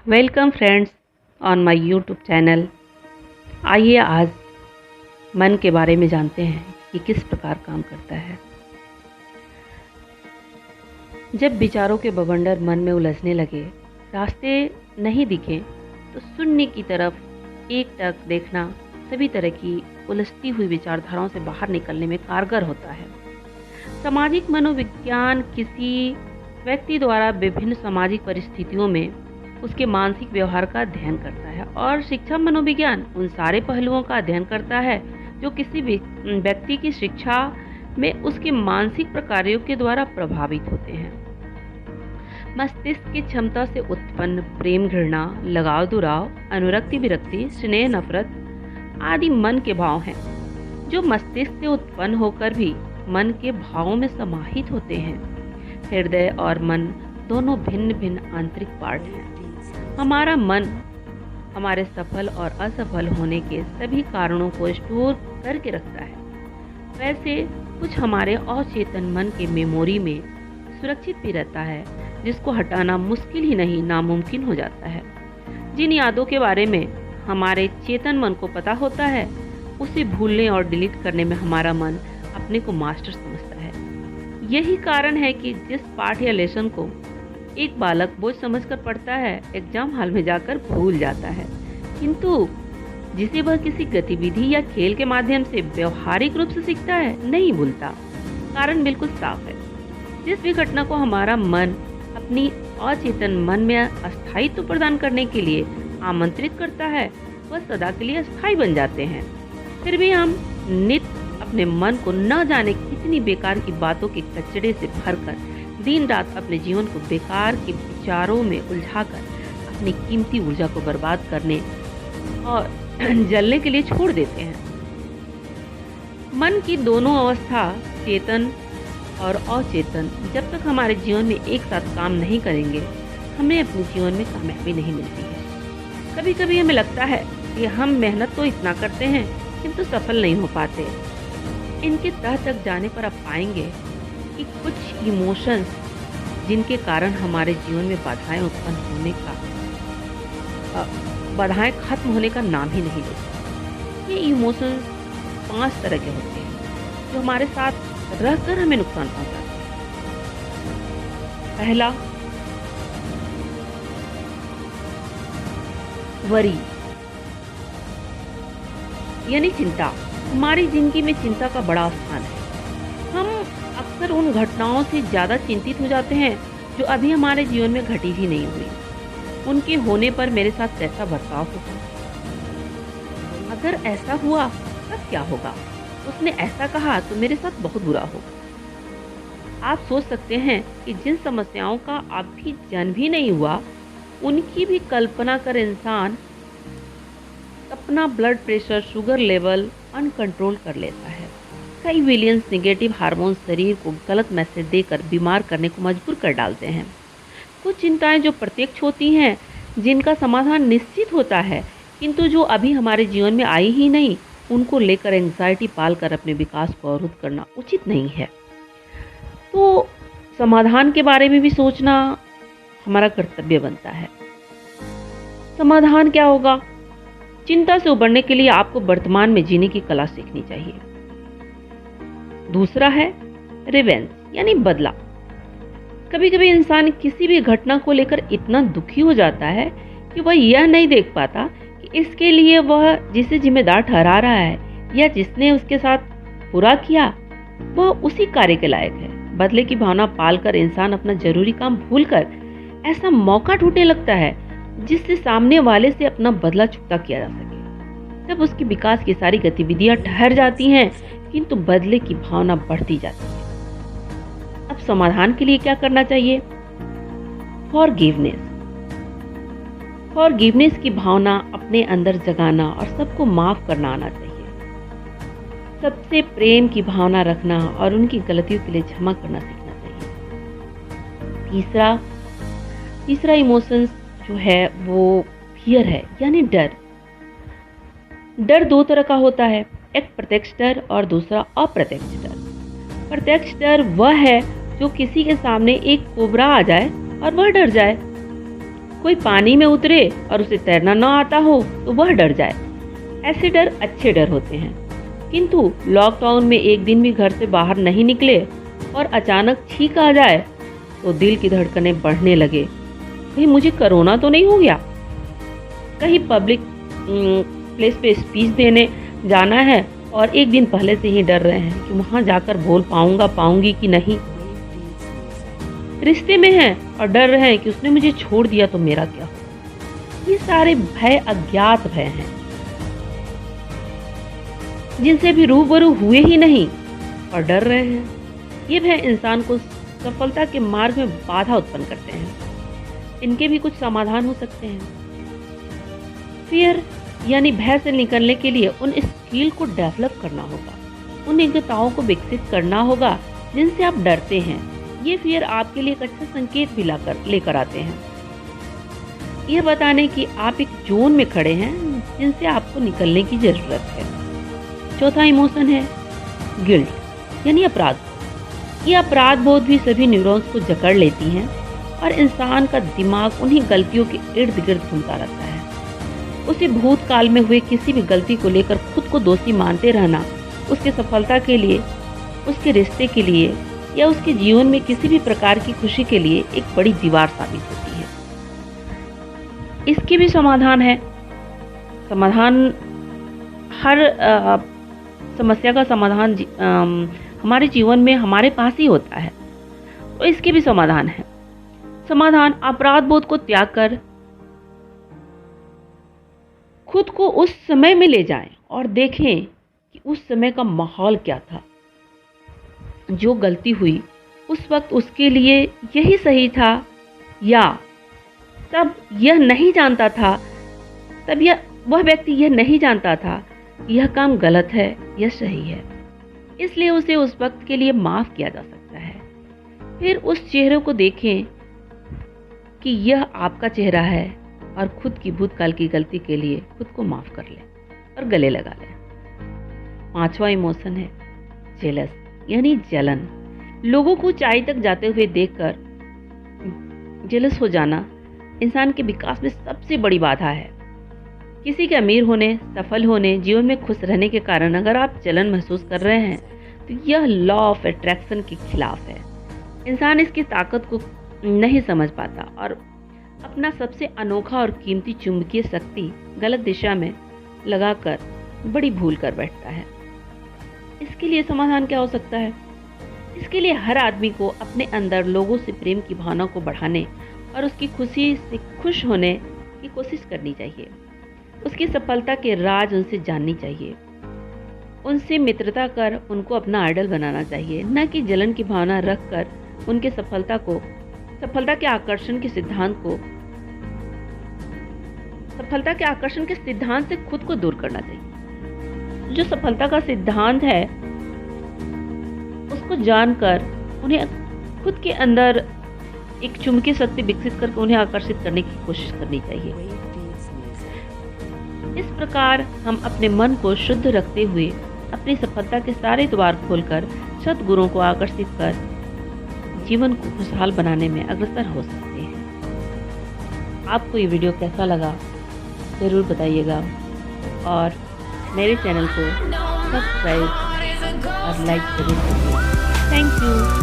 Welcome friends on my YouTube channel. आइए आज मन के बारे में जानते हैं कि किस प्रकार काम करता है। जब विचारों के बवंडर मन में उलझने लगे, रास्ते नहीं दिखे, तो शून्य की तरफ एकटक देखना सभी तरह की उलझती हुई विचारधाराओं से बाहर निकलने में कारगर होता है। सामाजिक मनोविज्ञान किसी व्यक्ति द्वारा विभिन्न सामाजिक परिस्थितियों में उसके मानसिक व्यवहार का अध्ययन करता है, और शिक्षा मनोविज्ञान उन सारे पहलुओं का अध्ययन करता है जो किसी व्यक्ति की शिक्षा में उसके मानसिक प्रकारों के द्वारा प्रभावित होते हैं। मस्तिष्क की क्षमता से उत्पन्न प्रेम, घृणा, लगाव, दुराव, अनुरक्ति, विरक्ति, स्नेह, नफरत आदि मन के भाव हैं, जो मस्तिष्क से उत्पन्न होकर भी मन के भावों में समाहित होते हैं। हृदय और मन दोनों भिन्न भिन्न आंतरिक पार्ट हैं। हमारा मन हमारे सफल और असफल होने के सभी कारणों को स्टोर करके रखता है। वैसे कुछ हमारे अचेतन मन के मेमोरी में सुरक्षित भी रहता है, जिसको हटाना मुश्किल ही नहीं नामुमकिन हो जाता है। जिन यादों के बारे में हमारे चेतन मन को पता होता है, उसे भूलने और डिलीट करने में हमारा मन अपने को मास्टर समझता है। यही कारण है कि जिस पाठ या लेसन को एक बालक बोझ समझकर पढ़ता है, एग्जाम हॉल में जाकर भूल जाता है, किंतु जिसे वह किसी गतिविधि या खेल के माध्यम से व्यवहारिक रूप से सीखता है, नहीं भूलता। कारण बिल्कुल साफ है। जिस भी घटना को हमारा मन अपनी अचेतन मन में अस्थायित्व प्रदान करने के लिए आमंत्रित करता है, वह सदा के लिए अस्थायी बन जाते हैं। फिर भी हम नित्य अपने मन को न जाने कितनी बेकार की बातों के कचड़े से भरकर दिन रात अपने जीवन को बेकार के विचारों में उलझाकर अपनी कीमती ऊर्जा को बर्बाद करने और जलने के लिए छोड़ देते हैं। मन की दोनों अवस्था, चेतन और अचेतन, जब तक हमारे जीवन में एक साथ काम नहीं करेंगे, हमें अपने जीवन में कामयाबी नहीं मिलती है। कभी कभी हमें लगता है कि हम मेहनत तो इतना करते हैं किंतु सफल नहीं हो पाते। इनके तह तक जाने पर आप पाएंगे कि कुछ इमोशंस जिनके कारण हमारे जीवन में बाधाएं उत्पन्न होने का बाधाएं खत्म होने का नाम ही नहीं लेते। ये इमोशंस 5 तरह के होते हैं जो हमारे साथ रहकर हमें नुकसान पहुंचाते हैं। पहला, वरी यानी चिंता। हमारी जिंदगी में चिंता का बड़ा स्थान है। हम अक्सर उन घटनाओं से ज़्यादा चिंतित हो जाते हैं जो अभी हमारे जीवन में घटी ही नहीं हुई। उनके होने पर मेरे साथ कैसा बर्ताव होगा, अगर ऐसा हुआ तब क्या होगा, उसने ऐसा कहा तो मेरे साथ बहुत बुरा होगा। आप सोच सकते हैं कि जिन समस्याओं का अभी जन्म भी नहीं हुआ, उनकी भी कल्पना कर इंसान अपना blood pressure, sugar level uncontrol कर लेता है। कई बिलियंस नेगेटिव हार्मोन शरीर को गलत मैसेज देकर बीमार करने को मजबूर कर डालते हैं। कुछ चिंताएं जो प्रत्यक्ष होती हैं, जिनका समाधान निश्चित होता है, किंतु जो अभी हमारे जीवन में आई ही नहीं, उनको लेकर एंग्जाइटी पालकर अपने विकास को अवरुद्ध करना उचित नहीं है। तो समाधान के बारे में भी सोचना हमारा कर्तव्य बनता है। समाधान क्या होगा? चिंता से उबरने के लिए आपको वर्तमान में जीने की कला सीखनी चाहिए। दूसरा है रिवेंज यानी बदला। कभी कभी इंसान किसी भी घटना को लेकर इतना दुखी हो जाता है कि वह यह नहीं देख पाता कि इसके लिए वह जिसे जिम्मेदार ठहरा रहा है या जिसने उसके साथ बुरा किया, वह उसी कार्य के लायक है। बदले की भावना पालकर इंसान अपना जरूरी काम भूलकर ऐसा मौका ढूंढने लगता है जिससे सामने वाले से अपना बदला चुकता किया जा सके। तब उसकी विकास की सारी गतिविधियां ठहर जाती हैं, किंतु बदले की भावना बढ़ती जाती है। अब समाधान के लिए क्या करना चाहिए? फॉरगिवनेस। फॉरगिवनेस की भावना अपने अंदर जगाना और सबको माफ करना आना चाहिए। सबसे प्रेम की भावना रखना और उनकी गलतियों के लिए क्षमा करना सीखना चाहिए। तीसरा इमोशंस जो है वो फियर है यानी डर। डर 2 तरह का होता है, एक प्रत्यक्ष डर और दूसरा अप्रत्यक्ष डर। प्रत्यक्ष डर वह है जो किसी के सामने एक कोबरा आ जाए और वह डर जाए, कोई पानी में उतरे और उसे तैरना ना आता हो तो वह डर जाए। ऐसे डर अच्छे डर होते हैं। किंतु लॉकडाउन में एक दिन भी घर से बाहर नहीं निकले और अचानक छींक आ जाए तो दिल की धड़कनें बढ़ने लगे। कहीं मुझे कोरोना तो नहीं हो गया, कहीं पब्लिक प्लेस पे स्पीच देने जाना है और एक दिन पहले से ही डर रहे हैं कि वहाँ जाकर बोल पाऊंगी कि नहीं। रिश्ते में हैं और डर रहे हैं कि उसने मुझे छोड़ दिया तो मेरा क्या हो। ये सारे भय अज्ञात भय हैं जिनसे भी रूबरू हुए ही नहीं और डर रहे हैं। ये भय इंसान को सफलता के मार्ग में बाधा उत्पन्न करते हैं। इनके भी कुछ समाधान हो सकते हैं। फियर यानी भय से निकलने के लिए उन स्किल को डेवलप करना होगा, उन योग्यताओं को विकसित करना होगा जिनसे आप डरते हैं। ये फियर आपके लिए एक अच्छा संकेत भी लेकर आते हैं, यह बताने कि आप एक जोन में खड़े हैं जिनसे आपको निकलने की जरूरत है। चौथा इमोशन है गिल्ट यानी अपराध। ये अपराध बोध भी सभी न्यूरॉन्स को जकड़ लेती हैं और इंसान का दिमाग उन्हीं गलतियों के इर्द गिर्द घूमता रहता है। उसे भूतकाल में हुए किसी भी गलती को लेकर खुद को दोषी मानते रहना उसकी सफलता के लिए, उसके रिश्ते के लिए या उसके जीवन में किसी भी प्रकार की खुशी के लिए एक बड़ी दीवार साबित होती है। इसके भी समाधान है। हर समस्या का समाधान हमारे जीवन में हमारे पास ही होता है, तो इसके भी समाधान है। समाधान अपराध बोध को त्याग कर खुद को उस समय में ले जाएं और देखें कि उस समय का माहौल क्या था। जो गलती हुई उस वक्त उसके लिए यही सही था या तब यह नहीं जानता था, तब वह व्यक्ति यह नहीं जानता था यह काम गलत है या सही है, इसलिए उसे उस वक्त के लिए माफ़ किया जा सकता है। फिर उस चेहरे को देखें कि यह आपका चेहरा है और खुद की भूतकाल की गलती के लिए खुद को माफ़ कर लें और गले लगा लें। पांचवा इमोशन है जेलस यानी जलन। लोगों को ऊंचाई तक जाते हुए देखकर जेलस हो जाना इंसान के विकास में सबसे बड़ी बाधा है। किसी के अमीर होने, सफल होने, जीवन में खुश रहने के कारण अगर आप जलन महसूस कर रहे हैं तो यह लॉ ऑफ अट्रैक्शन के खिलाफ है। इंसान इसकी ताकत को नहीं समझ पाता और अपना सबसे अनोखा और कीमती चुंबकीय शक्ति गलत दिशा में लगाकर बड़ी भूल कर बैठता है। इसके लिए समाधान क्या हो सकता है? इसके लिए हर आदमी को अपने अंदर लोगों से प्रेम की भावना को बढ़ाने और उसकी खुशी से खुश होने की कोशिश करनी चाहिए। उसकी सफलता के राज उनसे जाननी चाहिए। उनसे मित्रता कर उनको अपना आइडल बनाना चाहिए, न कि जलन की भावना रखकर उनके सफलता के आकर्षण के सिद्धांत से खुद को दूर करना चाहिए। जो सफलता का सिद्धांत है उसको जानकर उन्हें खुद के अंदर एक चुंबकीय शक्ति विकसित करके उन्हें आकर्षित करने की कोशिश करनी चाहिए। इस प्रकार हम अपने मन को शुद्ध रखते हुए अपनी सफलता के सारे द्वार खोलकर सद्गुणों को आकर्षित कर जीवन को खुशहाल बनाने में अग्रसर हो सकते हैं। आपको ये वीडियो कैसा लगा ज़रूर बताइएगा और मेरे चैनल को सब्सक्राइब और लाइक जरूर करिए। Thank you.